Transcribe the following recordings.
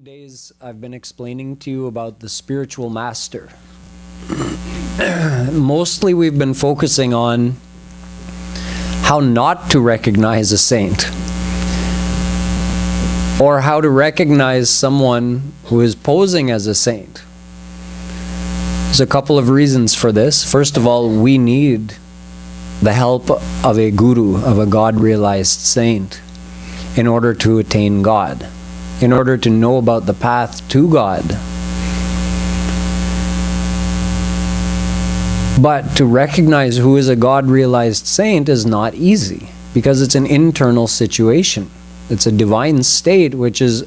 days I've been explaining to you about the spiritual master. Mostly we've been focusing on how not to recognize a saint, or how to recognize someone who is posing as a saint. There's a couple of reasons for this. First of all, we need the help of a guru, of a God-realized saint, in order to attain God, in order to know about the path to God. But to recognize who is a God-realized saint is not easy, because it's an internal situation. It's a divine state which is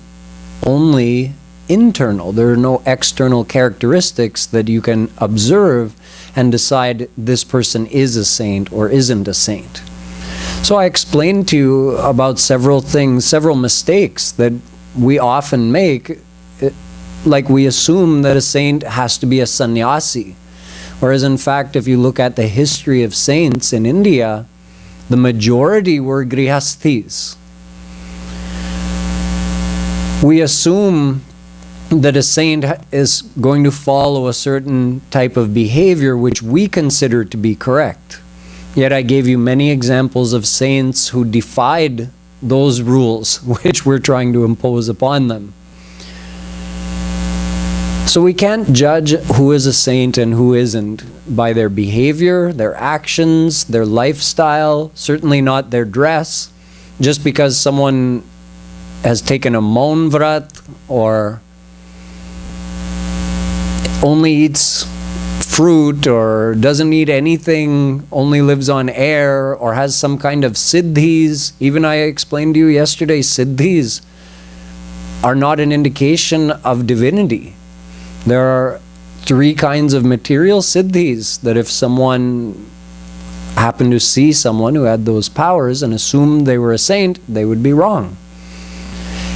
only internal. There are no external characteristics that you can observe and decide this person is a saint or isn't a saint. So I explained to you about several things, several mistakes that we often make, like we assume that a saint has to be a sannyasi. Whereas in fact, if you look at the history of saints in India, the majority were grihasthis. We assume that a saint is going to follow a certain type of behavior which we consider to be correct. Yet I gave you many examples of saints who defied those rules which we're trying to impose upon them. So we can't judge who is a saint and who isn't by their behavior, their actions, their lifestyle, certainly not their dress. Just because someone has taken a maun vrat or only eats fruit or doesn't eat anything, only lives on air, or has some kind of siddhis. Even I explained to you yesterday, siddhis are not an indication of divinity. There are three kinds of material siddhis that if someone happened to see someone who had those powers and assumed they were a saint, they would be wrong.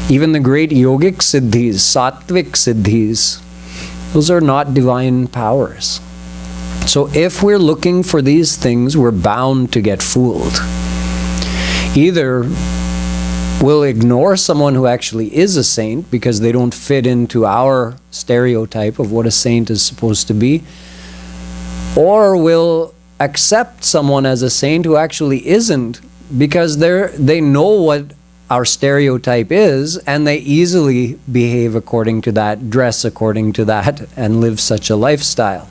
Even the great yogic siddhis, sattvic siddhis, those are not divine powers. So if we're looking for these things, we're bound to get fooled. Either we'll ignore someone who actually is a saint because they don't fit into our stereotype of what a saint is supposed to be, or we'll accept someone as a saint who actually isn't because they know what our stereotype is, and they easily behave according to that, dress according to that, and live such a lifestyle.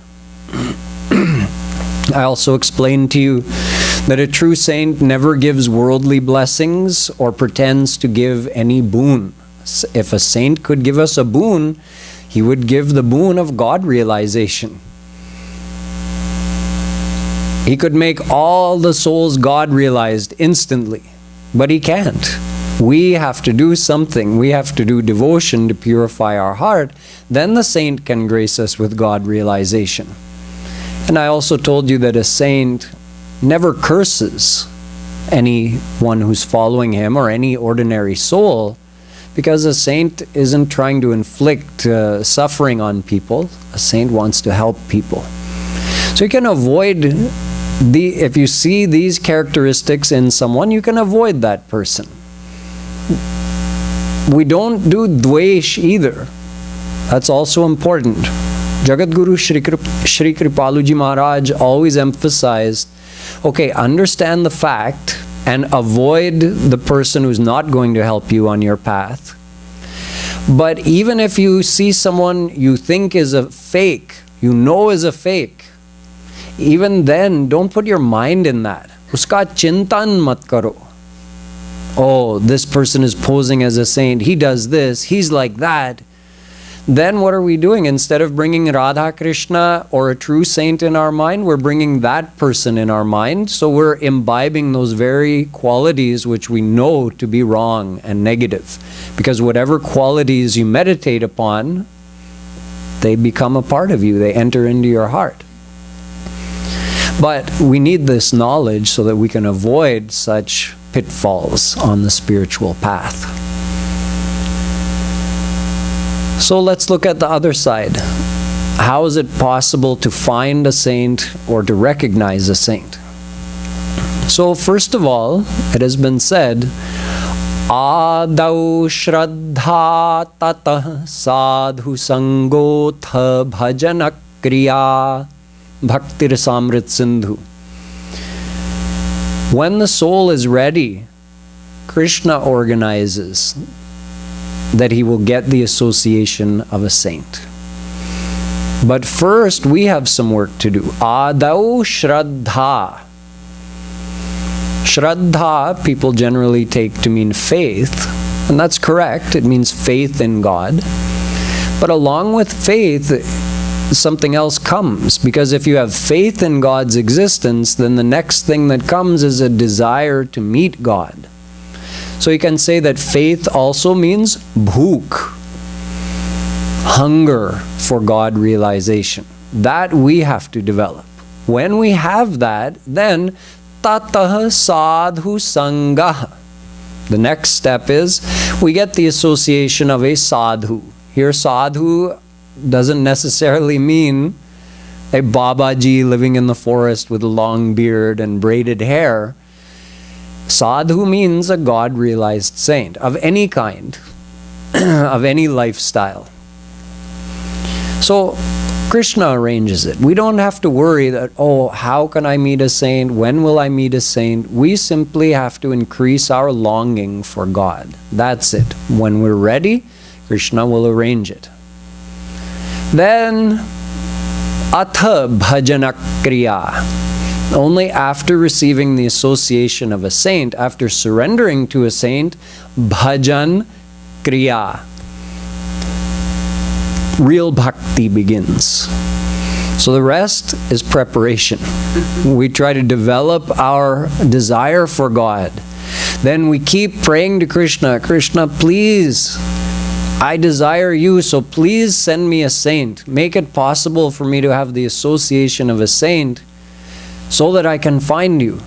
I also explained to you that a true saint never gives worldly blessings or pretends to give any boon. If a saint could give us a boon, he would give the boon of God realization. He could make all the souls God realized instantly, but he can't. We have to do something. We have to do devotion to purify our heart. Then the saint can grace us with God realization. And I also told you that a saint never curses anyone who's following him or any ordinary soul, because a saint isn't trying to inflict suffering on people. A saint wants to help people. So you can avoid if you see these characteristics in someone, you can avoid that person. We don't do dvesh either. That's also important. Jagadguru Shree Kripaluji Maharaj always emphasized, okay, understand the fact and avoid the person who's not going to help you on your path. But even if you see someone you think is a fake, you know is a fake, even then, don't put your mind in that. Uska chintan mat karo. Oh, this person is posing as a saint. He does this. He's like that. Then what are we doing? Instead of bringing Radha Krishna or a true saint in our mind, we're bringing that person in our mind. So we're imbibing those very qualities which we know to be wrong and negative. Because whatever qualities you meditate upon, they become a part of you. They enter into your heart. But we need this knowledge so that we can avoid such pitfalls on the spiritual path. So let's look at the other side. How is it possible to find a saint or to recognize a saint? So first of all, it has been said, Adau Shraddha Tatah Sadhu Sangotha Bhajana Kriya. Bhaktir Samrit Sindhu. When the soul is ready, Krishna organizes that he will get the association of a saint. But first, we have some work to do. Adau Shraddha. Shraddha, people generally take to mean faith, and that's correct. It means faith in God. But along with faith, something else comes, because if you have faith in God's existence, then the next thing that comes is a desire to meet God. So you can say that faith also means bhuk, hunger for God realization. That we have to develop. When we have that, then tatah sadhu sangha. The next step is we get the association of a sadhu. Here, sadhu doesn't necessarily mean a Babaji living in the forest with a long beard and braided hair. Sadhu means a God-realized saint of any kind, of any lifestyle. So Krishna arranges it. We don't have to worry that, oh, how can I meet a saint? When will I meet a saint? We simply have to increase our longing for God. That's it. When we're ready, Krishna will arrange it. Then, atha bhajana kriya. Only after receiving the association of a saint, after surrendering to a saint, bhajan kriya. Real bhakti begins. So the rest is preparation. We try to develop our desire for God. Then we keep praying to Krishna, Krishna, please, I desire you, so please send me a saint. Make it possible for me to have the association of a saint so that I can find you.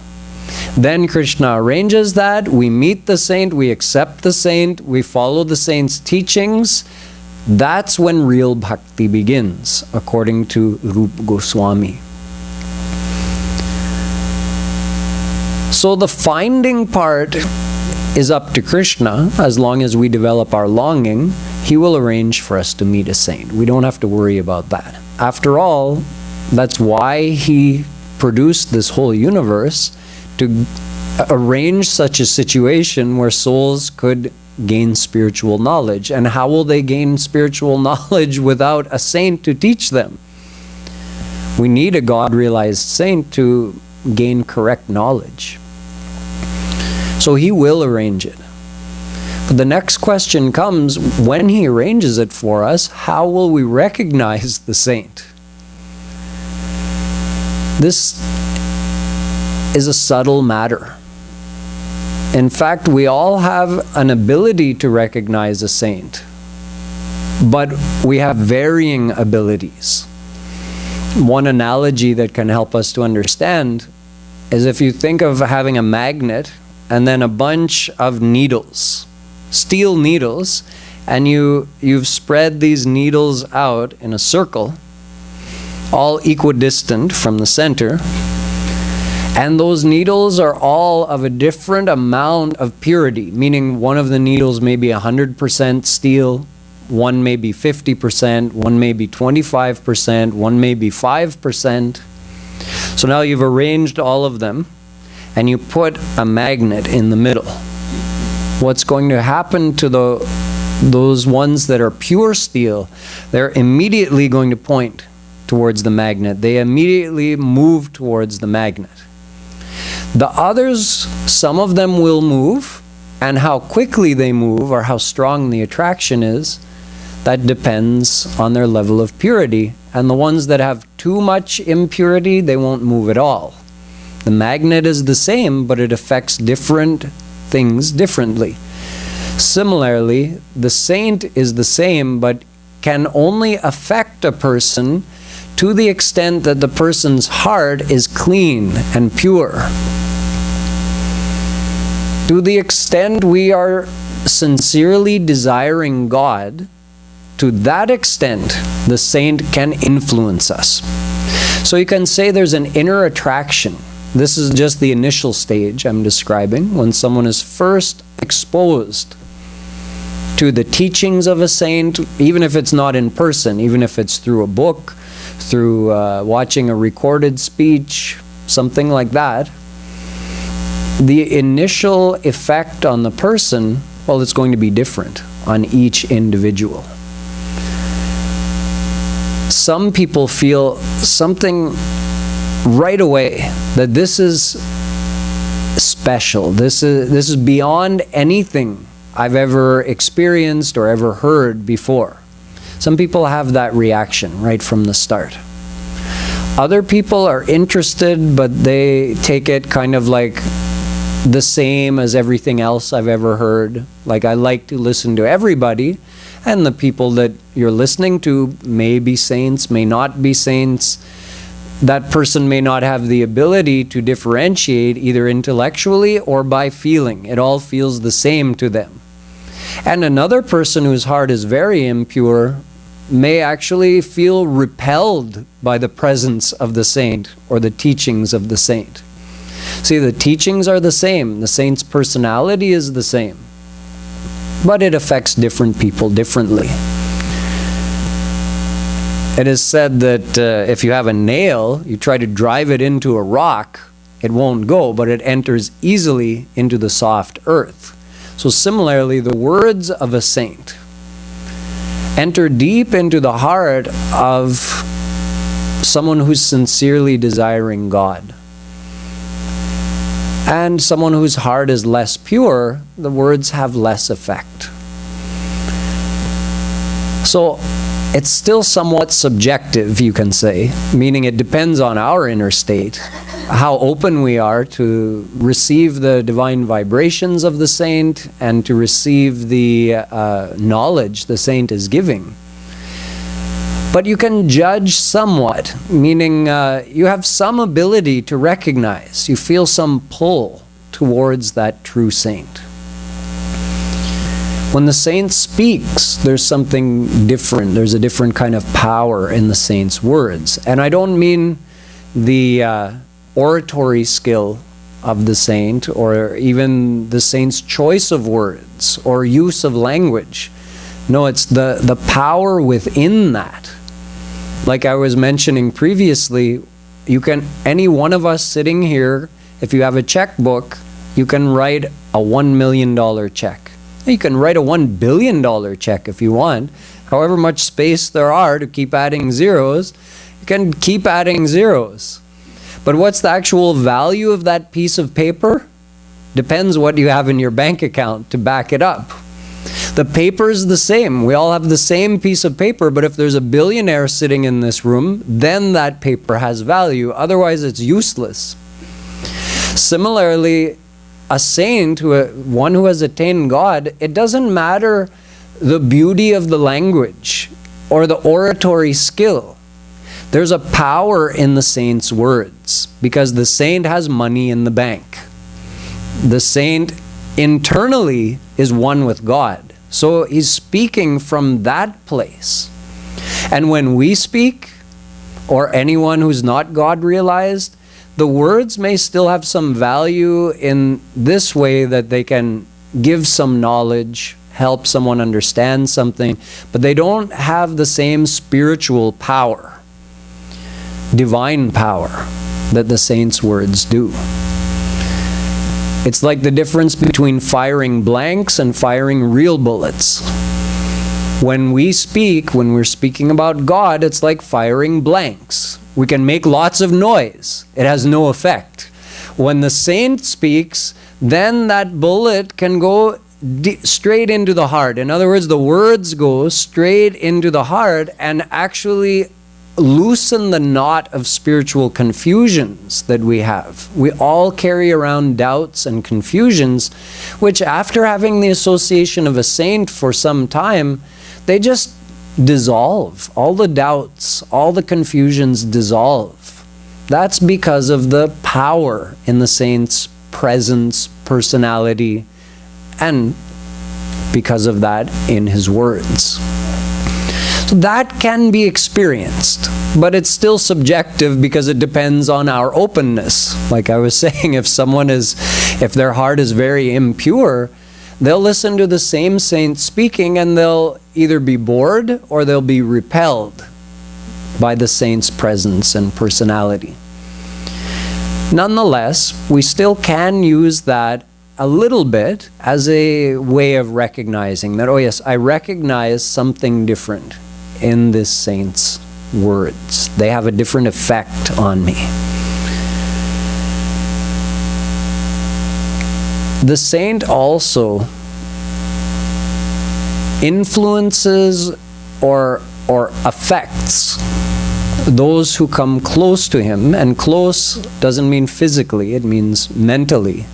Then Krishna arranges that. We meet the saint, we accept the saint, we follow the saint's teachings. That's when real bhakti begins, according to Rupa Goswami. So the finding part is up to Krishna. As long as we develop our longing, he will arrange for us to meet a saint. We don't have to worry about that. After all, that's why he produced this whole universe, to arrange such a situation where souls could gain spiritual knowledge. And how will they gain spiritual knowledge without a saint to teach them? We need a God-realized saint to gain correct knowledge. So he will arrange it. But the next question comes, when he arranges it for us, how will we recognize the saint? This is a subtle matter. In fact, we all have an ability to recognize a saint, but we have varying abilities. One analogy that can help us to understand is if you think of having a magnet and then a bunch of needles, steel needles, and you've spread these needles out in a circle, all equidistant from the center. And those needles are all of a different amount of purity, meaning one of the needles may be 100% steel, one may be 50%, one may be 25%, one may be 5%. So now you've arranged all of them, and you put a magnet in the middle. What's going to happen to those ones that are pure steel? They're immediately going to point towards the magnet. They immediately move towards the magnet. The others, some of them will move, and how quickly they move or how strong the attraction is, that depends on their level of purity. And the ones that have too much impurity, they won't move at all. The magnet is the same, but it affects different things differently. Similarly, the saint is the same, but can only affect a person to the extent that the person's heart is clean and pure. To the extent we are sincerely desiring God, to that extent the saint can influence us. So you can say there's an inner attraction. This is just the initial stage I'm describing, when someone is first exposed to the teachings of a saint, even if it's not in person, even if it's through a book, through watching a recorded speech, something like that. The initial effect on the person, well, it's going to be different on each individual. Some people feel something right away, that this is special. This is beyond anything I've ever experienced or ever heard before. Some people have that reaction right from the start. Other people are interested, but they take it kind of like the same as everything else I've ever heard. Like, I like to listen to everybody, and the people that you're listening to may be saints, may not be saints. That person may not have the ability to differentiate either intellectually or by feeling. It all feels the same to them. And another person whose heart is very impure may actually feel repelled by the presence of the saint or the teachings of the saint. See, the teachings are the same. The saint's personality is the same. But it affects different people differently. It is said that if you have a nail, you try to drive it into a rock, it won't go, but it enters easily into the soft earth. So similarly, the words of a saint enter deep into the heart of someone who's sincerely desiring God. And someone whose heart is less pure, the words have less effect. So it's still somewhat subjective, you can say, meaning it depends on our inner state, how open we are to receive the divine vibrations of the saint and to receive the knowledge the saint is giving. But you can judge somewhat, meaning you have some ability to recognize, you feel some pull towards that true saint. When the saint speaks, there's something different. There's a different kind of power in the saint's words. And I don't mean the oratory skill of the saint, or even the saint's choice of words or use of language. No, it's the power within that. Like I was mentioning previously, any one of us sitting here, if you have a checkbook, you can write a $1 million check. You can write a $1 billion check if you want. However much space there are to keep adding zeros, you can keep adding zeros. But what's the actual value of that piece of paper? Depends what you have in your bank account to back it up. The paper is the same. We all have the same piece of paper, but if there's a billionaire sitting in this room, then that paper has value. Otherwise, it's useless. Similarly, a saint, one who has attained God, it doesn't matter the beauty of the language or the oratory skill. There's a power in the saint's words because the saint has money in the bank. The saint internally is one with God. So he's speaking from that place. And when we speak, or anyone who's not God realized, the words may still have some value in this way that they can give some knowledge, help someone understand something, but they don't have the same spiritual power, divine power, that the saints' words do. It's like the difference between firing blanks and firing real bullets. When we speak, when we're speaking about God, it's like firing blanks. We can make lots of noise. It has no effect. When the saint speaks, then that bullet can go straight into the heart. In other words, the words go straight into the heart and actually loosen the knot of spiritual confusions that we have. We all carry around doubts and confusions, which after having the association of a saint for some time, they just dissolve. All the doubts, all the confusions dissolve. That's because of the power in the saint's presence, personality, and because of that in his words. So that can be experienced. But it's still subjective because it depends on our openness. Like I was saying, if their heart is very impure, they'll listen to the same saint speaking and they'll either be bored or they'll be repelled by the saint's presence and personality. Nonetheless, we still can use that a little bit as a way of recognizing that, oh yes, I recognize something different in this saint's words. They have a different effect on me. The saint also influences or affects those who come close to him, and close doesn't mean physically, it means mentally.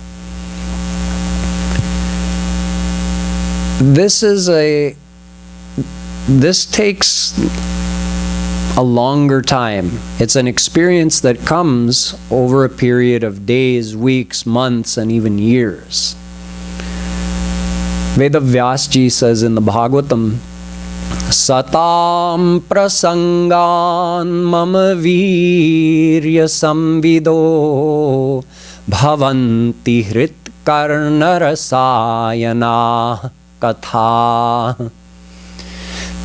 This takes a longer time. It's an experience that comes over a period of days, weeks, months, and even years. Vedavyasji says in the Bhagavatam, Satam prasangan mama virya samvido bhavanti hrit karna rasayana katha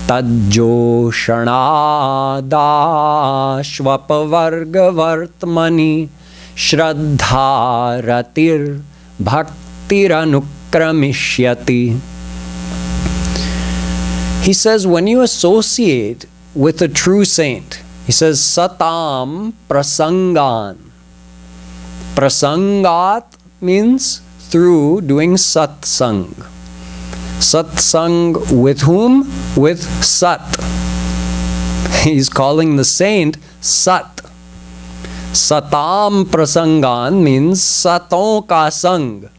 tajoshanadashvapavargavartmani shraddharatir bhaktiranukramishyati. He says, when you associate with a true saint, he says, Satam prasangan. Prasangat means through doing satsang. Satsang with whom? With Sat. He's calling the saint Sat. Satam prasangan means Saton ka sang.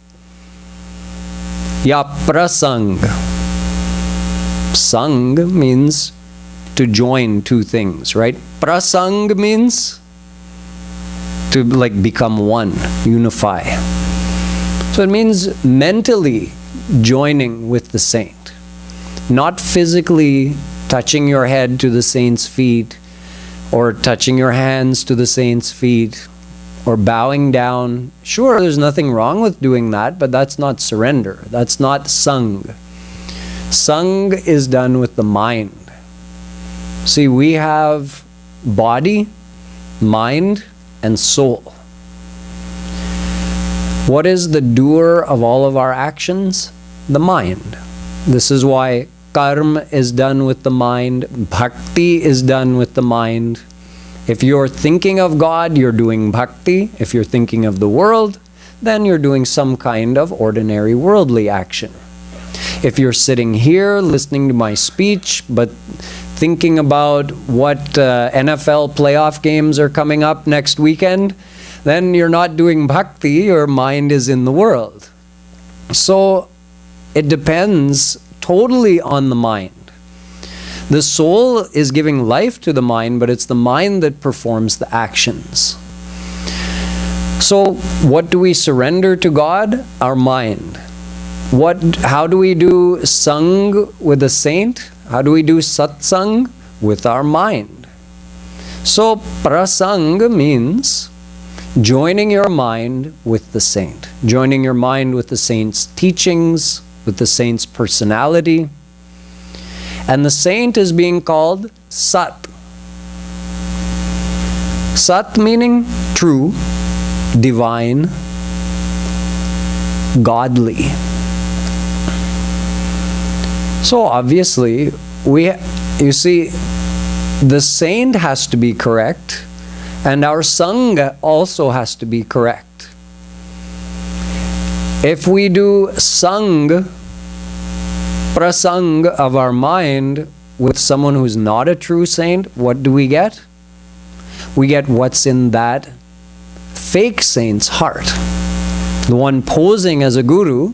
Ya prasang. Sang means to join two things, right? Prasang means to like become one, unify. So it means mentally joining with the saint, not physically touching your head to the saint's feet or touching your hands to the saint's feet or bowing down. Sure, there's nothing wrong with doing that, but that's not surrender. That's not sang. Sang is done with the mind. See, we have body, mind, and soul. What is the doer of all of our actions? The mind. This is why karma is done with the mind, bhakti is done with the mind. If you're thinking of God, you're doing bhakti. If you're thinking of the world, then you're doing some kind of ordinary worldly action. If you're sitting here listening to my speech, but thinking about what NFL playoff games are coming up next weekend, then you're not doing bhakti, your mind is in the world. So it depends totally on the mind. The soul is giving life to the mind, but it's the mind that performs the actions. So what do we surrender to God? Our mind. How do we do sang with a saint? How do we do satsang? With our mind. So prasang means joining your mind with the saint. Joining your mind with the saint's teachings, with the saint's personality. And the saint is being called Sat. Sat meaning true, divine, godly. So obviously, you see, the saint has to be correct, and our sang also has to be correct. If we do sang, prasang of our mind with someone who's not a true saint, what do we get? We get what's in that fake saint's heart. The one posing as a guru.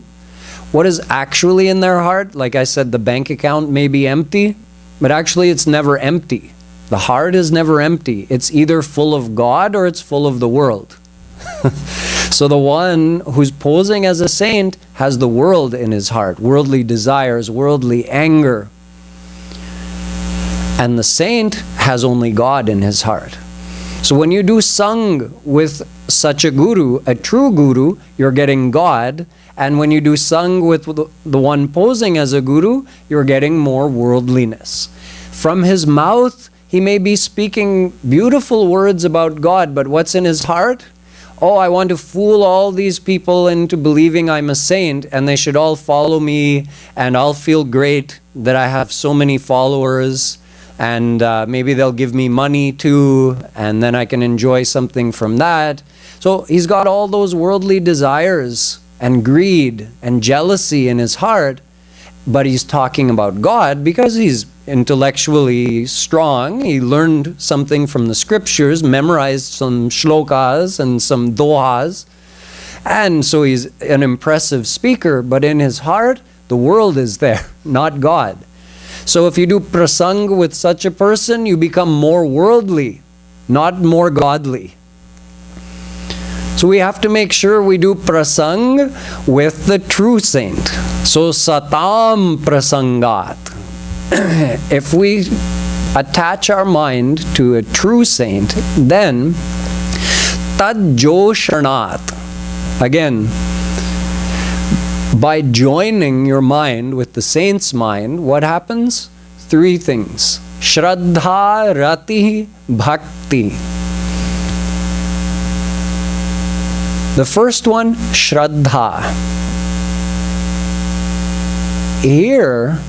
What is actually in their heart? Like I said, the bank account may be empty, but actually it's never empty. The heart is never empty. It's either full of God or it's full of the world. So the one who's posing as a saint has the world in his heart, worldly desires, worldly anger. And the saint has only God in his heart. So when you do sang with such a guru, a true guru, you're getting God. And when you do sang with the one posing as a guru, you're getting more worldliness. From his mouth, he may be speaking beautiful words about God, but what's in his heart? Oh, I want to fool all these people into believing I'm a saint and they should all follow me and I'll feel great that I have so many followers, and maybe they'll give me money too, and then I can enjoy something from that. So he's got all those worldly desires and greed and jealousy in his heart, but he's talking about God because he's intellectually strong. He learned something from the scriptures, memorized some shlokas and some dohas, and so he's an impressive speaker, but in his heart, the world is there, not God. So if you do prasang with such a person, you become more worldly, not more godly. So we have to make sure we do prasang with the true saint. So satam prasangat. If we attach our mind to a true saint, then tad joshanat. Again, by joining your mind with the saint's mind, what happens? 3 things. Shraddha, Rati, Bhakti. The first one, Shraddha. Here,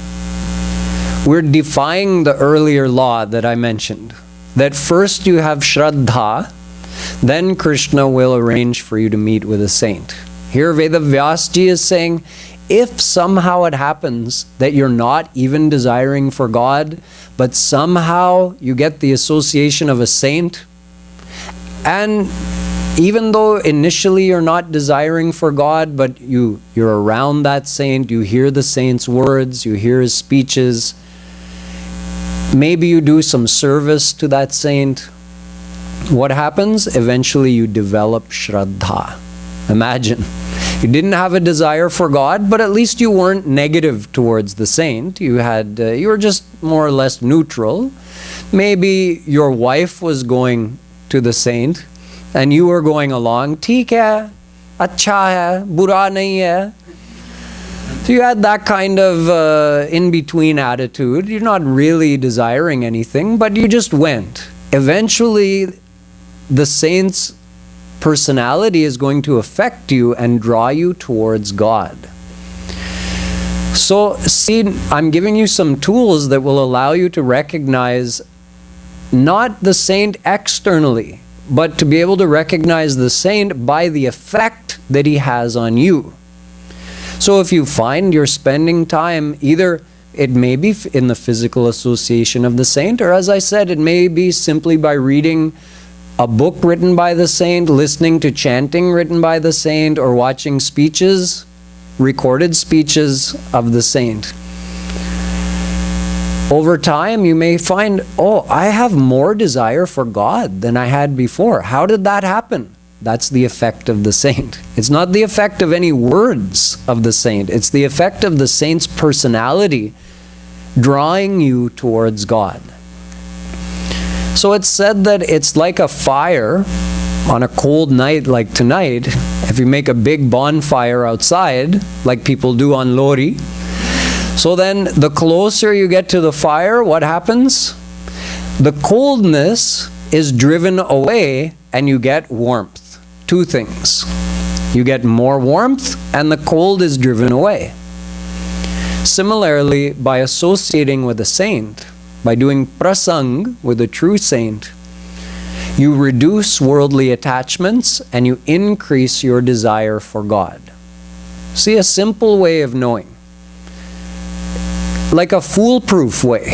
we're defying the earlier law that I mentioned. That first you have Shraddha, then Krishna will arrange for you to meet with a saint. Here Veda Vyasji is saying, if somehow it happens that you're not even desiring for God, but somehow you get the association of a saint, and even though initially you're not desiring for God, but you're around that saint, you hear the saint's words, you hear his speeches, maybe you do some service to that saint, what happens? Eventually you develop Shraddha. Imagine, you didn't have a desire for God, but at least you weren't negative towards the saint. You were just more or less neutral. Maybe your wife was going to the saint, and you were going along. Theek hai, acha hai, bura nahi hai. So you had that kind of in-between attitude. You're not really desiring anything, but you just went. Eventually, the saint's personality is going to affect you and draw you towards God. So, see, I'm giving you some tools that will allow you to recognize not the saint externally, but to be able to recognize the saint by the effect that he has on you. So if you find you're spending time, either it may be in the physical association of the saint, or as I said, it may be simply by reading a book written by the saint, listening to chanting written by the saint, or watching speeches, recorded speeches of the saint. Over time, you may find, oh, I have more desire for God than I had before. How did that happen? That's the effect of the saint. It's not the effect of any words of the saint. It's the effect of the saint's personality drawing you towards God. So it's said that it's like a fire on a cold night like tonight. If you make a big bonfire outside, like people do on Lori, so then the closer you get to the fire, what happens? The coldness is driven away and you get warmth. 2 things. You get more warmth and the cold is driven away. Similarly, by associating with a saint, by doing prasang with a true saint, you reduce worldly attachments and you increase your desire for God. See, a simple way of knowing. Like a foolproof way.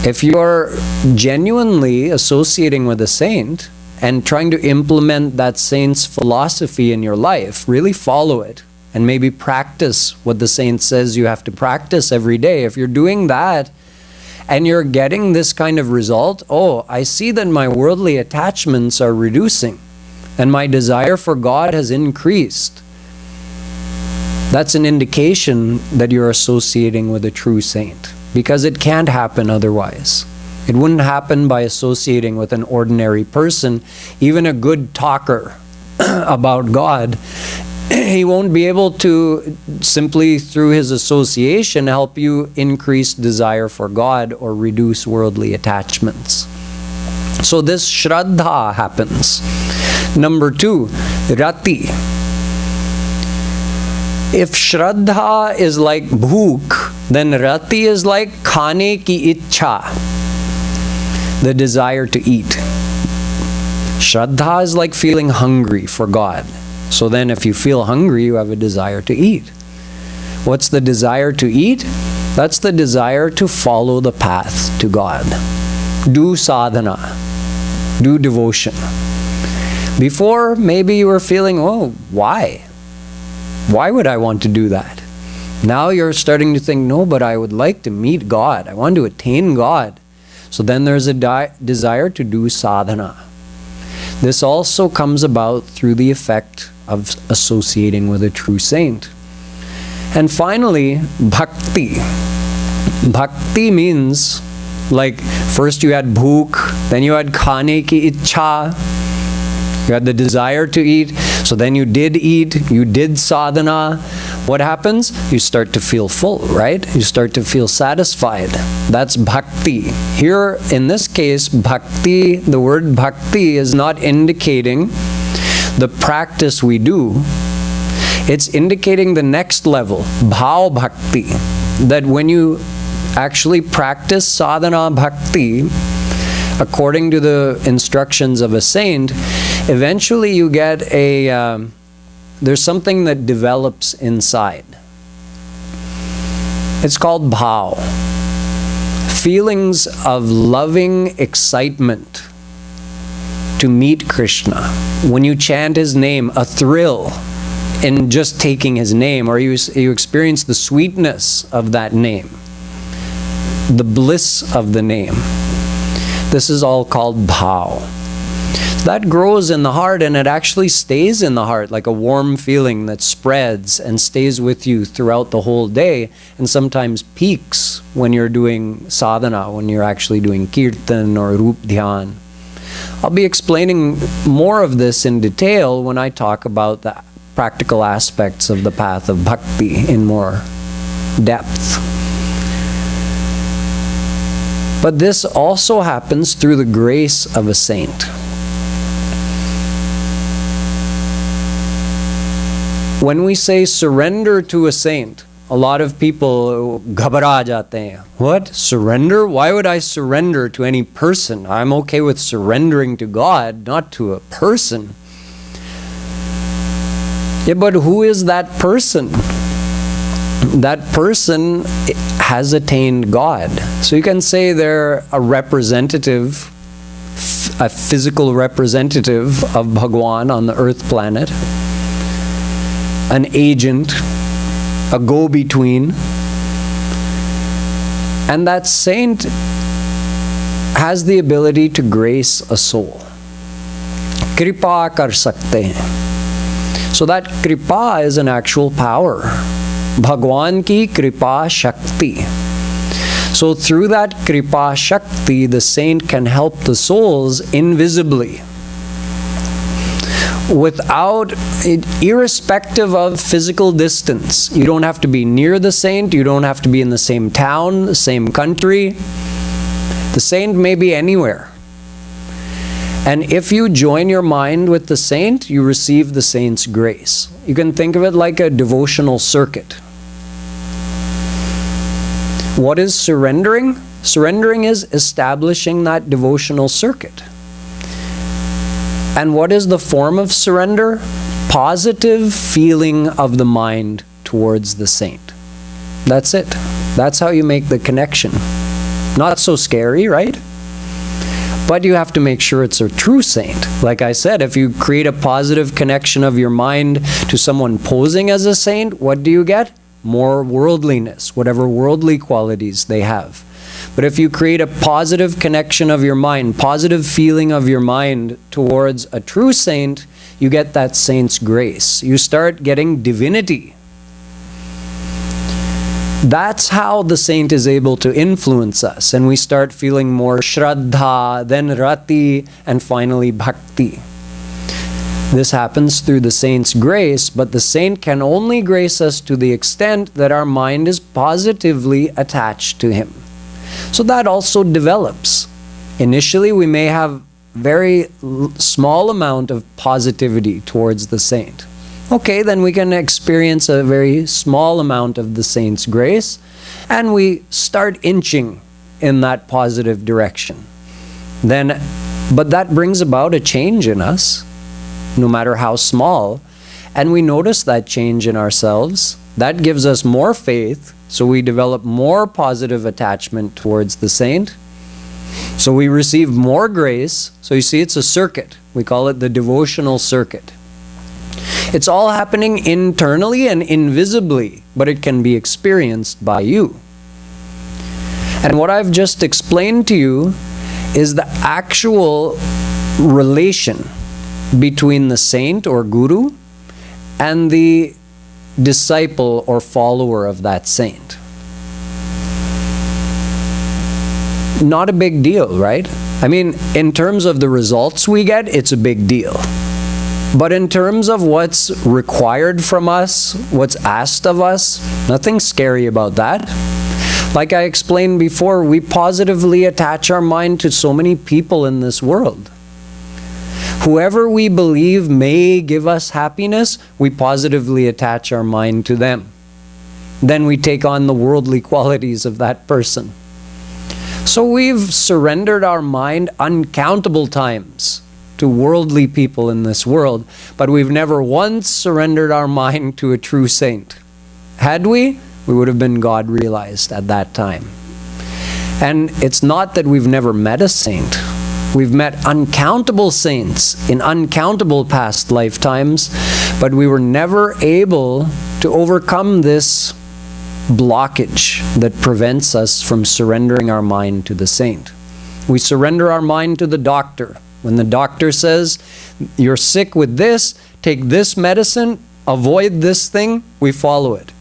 If you're genuinely associating with a saint and trying to implement that saint's philosophy in your life, really follow it and maybe practice what the saint says you have to practice every day. If you're doing that and you're getting this kind of result, oh, I see that my worldly attachments are reducing and my desire for God has increased. That's an indication that you're associating with a true saint. because it can't happen otherwise. It wouldn't happen by associating with an ordinary person, even a good talker about God. He won't be able to simply through his association help you increase desire for God or reduce worldly attachments. So this Shraddha happens. Number 2, Rati. If Shraddha is like Bhook, then Rati is like Khane ki Ichha, the desire to eat. Shraddha is like feeling hungry for God. So then if you feel hungry, you have a desire to eat. What's the desire to eat? That's the desire to follow the path to God. Do sadhana. Do devotion. Before, maybe you were feeling, oh, why? Why would I want to do that? Now you're starting to think, no, but I would like to meet God. I want to attain God. So then there's a desire to do sadhana. This also comes about through the effect of associating with a true saint. And finally, bhakti. Bhakti means, like, first you had bhook, then you had khane ki ichha, you had the desire to eat, so then you did eat, you did sadhana. What happens? You start to feel full, right? You start to feel satisfied. That's bhakti. Here, in this case, bhakti, the word bhakti is not indicating the practice we do. It's indicating the next level, bhav bhakti. That when you actually practice sadhana bhakti, according to the instructions of a saint, eventually you get there's something that develops inside. It's called bhav. Feelings of loving excitement to meet Krishna. When you chant his name, a thrill in just taking his name, or you experience the sweetness of that name, the bliss of the name. This is all called bhav. That grows in the heart, and it actually stays in the heart like a warm feeling that spreads and stays with you throughout the whole day, and sometimes peaks when you're doing sadhana, when you're actually doing kirtan or rup dhyan. I'll be explaining more of this in detail when I talk about the practical aspects of the path of bhakti in more depth. But this also happens through the grace of a saint. When we say surrender to a saint, a lot of people ghabra jate hain. What? Surrender? Why would I surrender to any person? I'm okay with surrendering to God, not to a person. Yeah, but who is that person? That person has attained God. So you can say they're a representative, a physical representative of Bhagwan on the earth planet, an agent, a go-between, and that saint has the ability to grace a soul. Kripa kar sakte hain. So that kripa is an actual power. Bhagwan ki kripa shakti. So through that kripa shakti, the saint can help the souls invisibly, without, irrespective of physical distance. You don't have to be near the saint, you don't have to be in the same town, the same country. The saint may be anywhere. And if you join your mind with the saint, you receive the saint's grace. You can think of it like a devotional circuit. What is surrendering? Surrendering is establishing that devotional circuit. And what is the form of surrender? Positive feeling of the mind towards the saint. That's it. That's how you make the connection. Not so scary, right? But you have to make sure it's a true saint. Like I said, if you create a positive connection of your mind to someone posing as a saint, what do you get? More worldliness, whatever worldly qualities they have. But if you create a positive connection of your mind, positive feeling of your mind towards a true saint, you get that saint's grace. You start getting divinity. That's how the saint is able to influence us, and we start feeling more Shraddha, then Rati, and finally Bhakti. This happens through the saint's grace, but the saint can only grace us to the extent that our mind is positively attached to him. So that also develops. Initially, we may have very small amount of positivity towards the saint. Okay, then we can experience a very small amount of the saint's grace, and we start inching in that positive direction. But that brings about a change in us, no matter how small, and we notice that change in ourselves. That gives us more faith, so we develop more positive attachment towards the saint. So we receive more grace. So you see, it's a circuit. We call it the devotional circuit. It's all happening internally and invisibly, but it can be experienced by you. And what I've just explained to you is the actual relation between the saint or guru and the disciple or follower of that saint. Not a big deal, right? I mean, in terms of the results we get, it's a big deal. But in terms of what's required from us, what's asked of us, nothing scary about that. Like I explained before, we positively attach our mind to so many people in this world. Whoever we believe may give us happiness, we positively attach our mind to them. Then we take on the worldly qualities of that person. So we've surrendered our mind uncountable times to worldly people in this world, but we've never once surrendered our mind to a true saint. Had we would have been God realized at that time. And it's not that we've never met a saint. We've met uncountable saints in uncountable past lifetimes, but we were never able to overcome this blockage that prevents us from surrendering our mind to the saint. We surrender our mind to the doctor. When the doctor says, you're sick with this, take this medicine, avoid this thing, we follow it.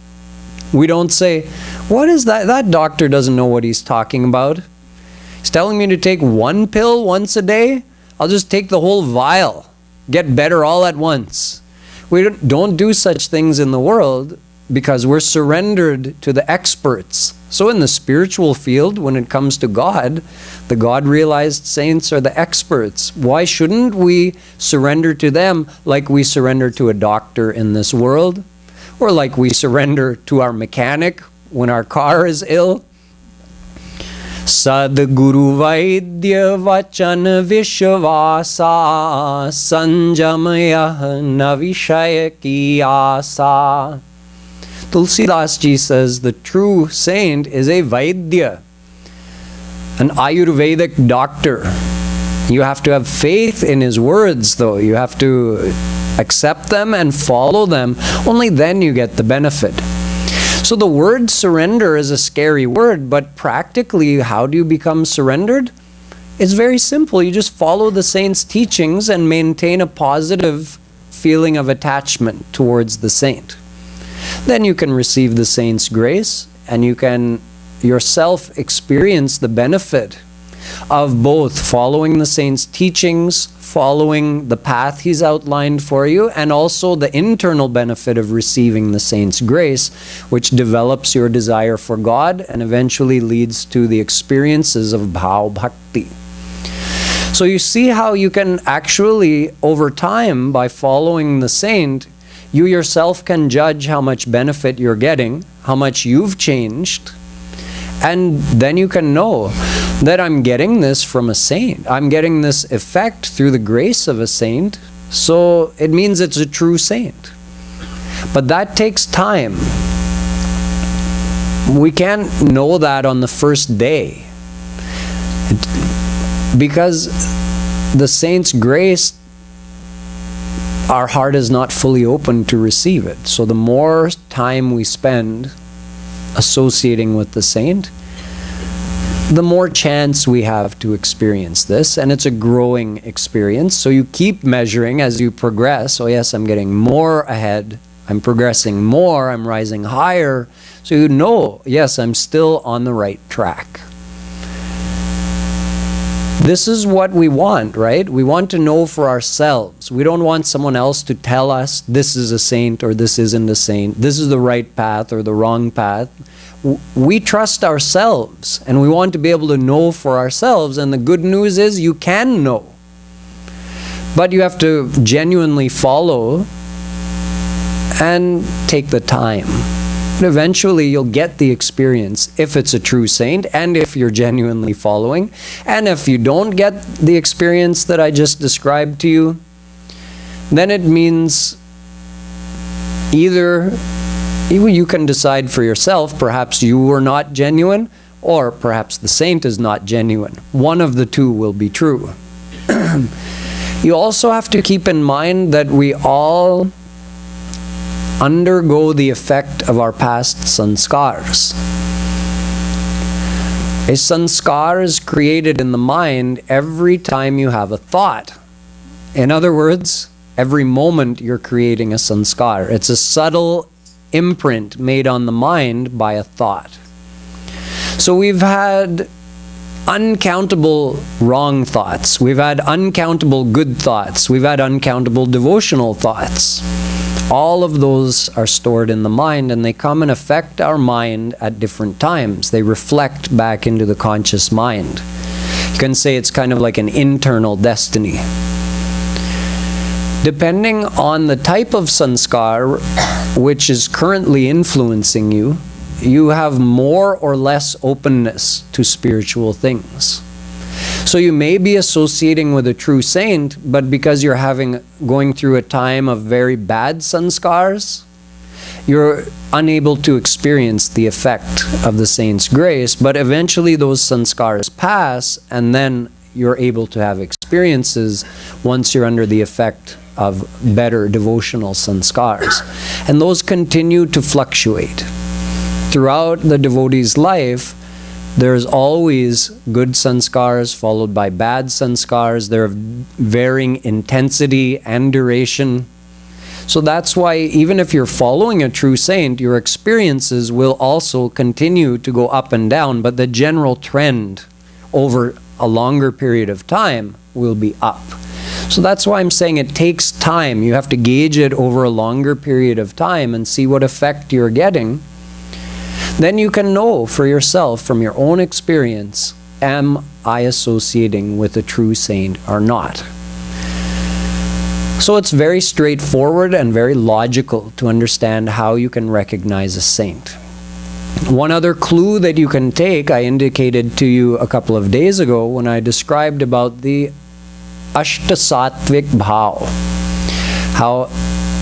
We don't say, what is that? That doctor doesn't know what he's talking about. He's telling me to take one pill once a day. I'll just take the whole vial. Get better all at once. We don't do such things in the world because we're surrendered to the experts. So in the spiritual field, when it comes to God, the God-realized saints are the experts. Why shouldn't we surrender to them like we surrender to a doctor in this world? Or like we surrender to our mechanic when our car is ill? Sadguru Vaidya Vachan Vishvasa Sanjamaya Navishaya Ki Asa. Tulsidas Ji says the true saint is a Vaidya, an Ayurvedic doctor. You have to have faith in his words, though. You have to accept them and follow them. Only then you get the benefit. So the word surrender is a scary word, but practically, how do you become surrendered? It's very simple. You just follow the saint's teachings and maintain a positive feeling of attachment towards the saint. Then you can receive the saint's grace, and you can yourself experience the benefit of both following the saint's teachings, following the path he's outlined for you, and also the internal benefit of receiving the saint's grace, which develops your desire for God and eventually leads to the experiences of Bhav Bhakti. So you see how you can actually, over time, by following the saint, you yourself can judge how much benefit you're getting, how much you've changed, and then you can know that I'm getting this from a saint. I'm getting this effect through the grace of a saint, so it means it's a true saint. But that takes time. We can't know that on the first day, because the saint's grace, our heart is not fully open to receive it. So the more time we spend associating with the saint, the more chance we have to experience this, and it's a growing experience. So you keep measuring as you progress. Oh yes, I'm getting more ahead, I'm progressing more, I'm rising higher. So you know, yes, I'm still on the right track. This is what we want, right? We want to know for ourselves. We don't want someone else to tell us this is a saint or this isn't a saint. This is the right path or the wrong path. We trust ourselves and we want to be able to know for ourselves. And the good news is you can know. But you have to genuinely follow and take the time. But eventually you'll get the experience if it's a true saint and if you're genuinely following. And if you don't get the experience that I just described to you, then it means either you can decide for yourself, perhaps you were not genuine, or perhaps the saint is not genuine. One of the two will be true. You also have to keep in mind that we all undergo the effect of our past sanskars. A sanskar is created in the mind every time you have a thought. In other words, every moment you're creating a sanskar. It's a subtle imprint made on the mind by a thought. So we've had uncountable wrong thoughts. We've had uncountable good thoughts. We've had uncountable devotional thoughts. All of those are stored in the mind, and they come and affect our mind at different times. They reflect back into the conscious mind. You can say it's kind of like an internal destiny. Depending on the type of sanskar which is currently influencing you, you have more or less openness to spiritual things. So you may be associating with a true saint, but because you're going through a time of very bad sanskars, you're unable to experience the effect of the saint's grace. But eventually those sanskars pass, and then you're able to have experiences once you're under the effect of better devotional sanskars. And those continue to fluctuate. Throughout the devotee's life, there's always good sanskars followed by bad sanskars. They're of varying intensity and duration. So that's why even if you're following a true saint, your experiences will also continue to go up and down, but the general trend over a longer period of time will be up. So that's why I'm saying it takes time. You have to gauge it over a longer period of time and see what effect you're getting. Then you can know for yourself from your own experience, am I associating with a true saint or not? So it's very straightforward and very logical to understand how you can recognize a saint. One other clue that you can take, I indicated to you a couple of days ago when I described about the Ashtasattvic Bhav. How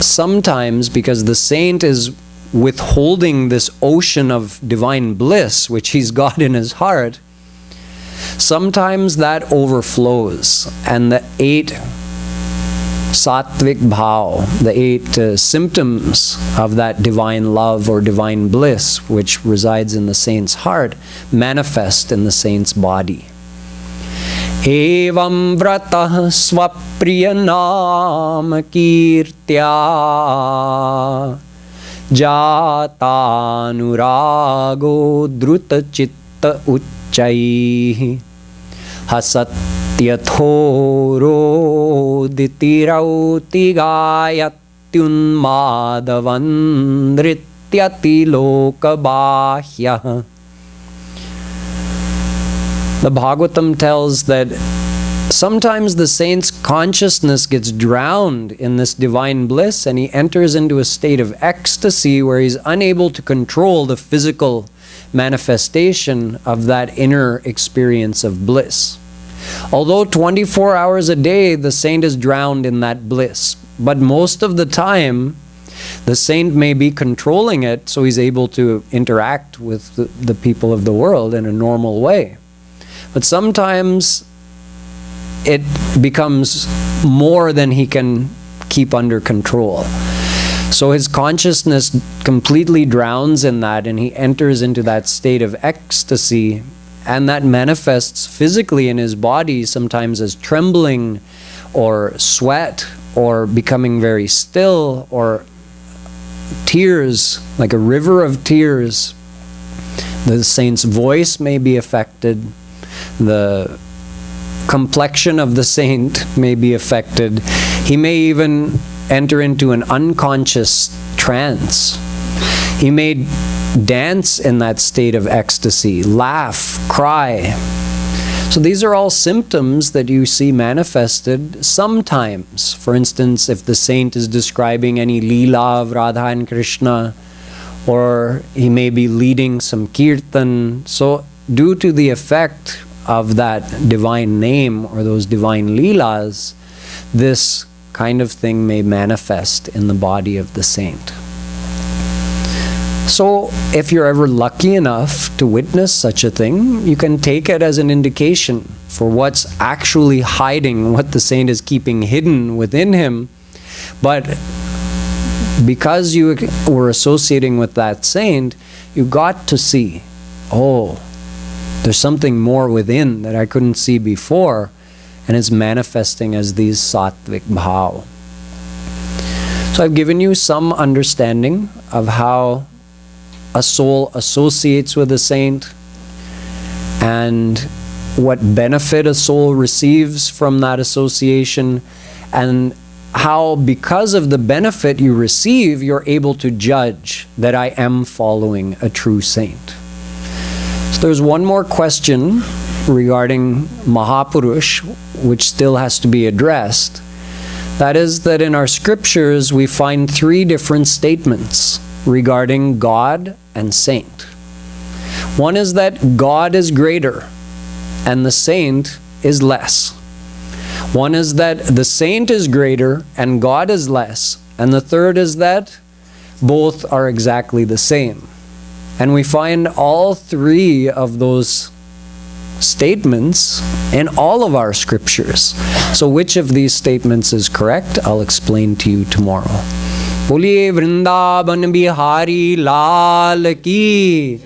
sometimes, because the saint is withholding this ocean of divine bliss which he's got in his heart, sometimes that overflows, and the 8 sattvic bhav, the 8 symptoms of that divine love or divine bliss which resides in the saint's heart manifest in the saint's body. Evam vratah svapriyanam kirtya Jatanurago druta chitta uchai Hasatyatho ditirauti gayatyunmadavandrityati lokabahya. The Bhagavatam tells that sometimes the saint's consciousness gets drowned in this divine bliss, and he enters into a state of ecstasy where he's unable to control the physical manifestation of that inner experience of bliss. Although 24 hours a day the saint is drowned in that bliss, but most of the time the saint may be controlling it so he's able to interact with the people of the world in a normal way. But sometimes it becomes more than he can keep under control. So his consciousness completely drowns in that, and he enters into that state of ecstasy, and that manifests physically in his body, sometimes as trembling or sweat or becoming very still or tears, like a river of tears. The saint's voice may be affected. The complexion of the saint may be affected. He may even enter into an unconscious trance. He may dance in that state of ecstasy, laugh, cry. So these are all symptoms that you see manifested sometimes. For instance, if the saint is describing any Leela of Radha and Krishna, or he may be leading some kirtan. So due to the effect of that divine name or those divine Leelas, this kind of thing may manifest in the body of the saint. So if you're ever lucky enough to witness such a thing, you can take it as an indication for what's actually hiding, what the saint is keeping hidden within him. But because you were associating with that saint, you got to see, oh, there's something more within that I couldn't see before, and it's manifesting as these sattvic bhav. So I've given you some understanding of how a soul associates with a saint and what benefit a soul receives from that association, and how because of the benefit you receive, you're able to judge that I am following a true saint. So there's one more question regarding Mahapurush, which still has to be addressed. That is that in our scriptures we find 3 different statements regarding God and saint. One is that God is greater and the saint is less. One is that the saint is greater and God is less. And the third is that both are exactly the same. And we find all 3 of those statements in all of our scriptures. So which of these statements is correct? I'll explain to you tomorrow. Boliye Vrindavan Bihari Lal Ki.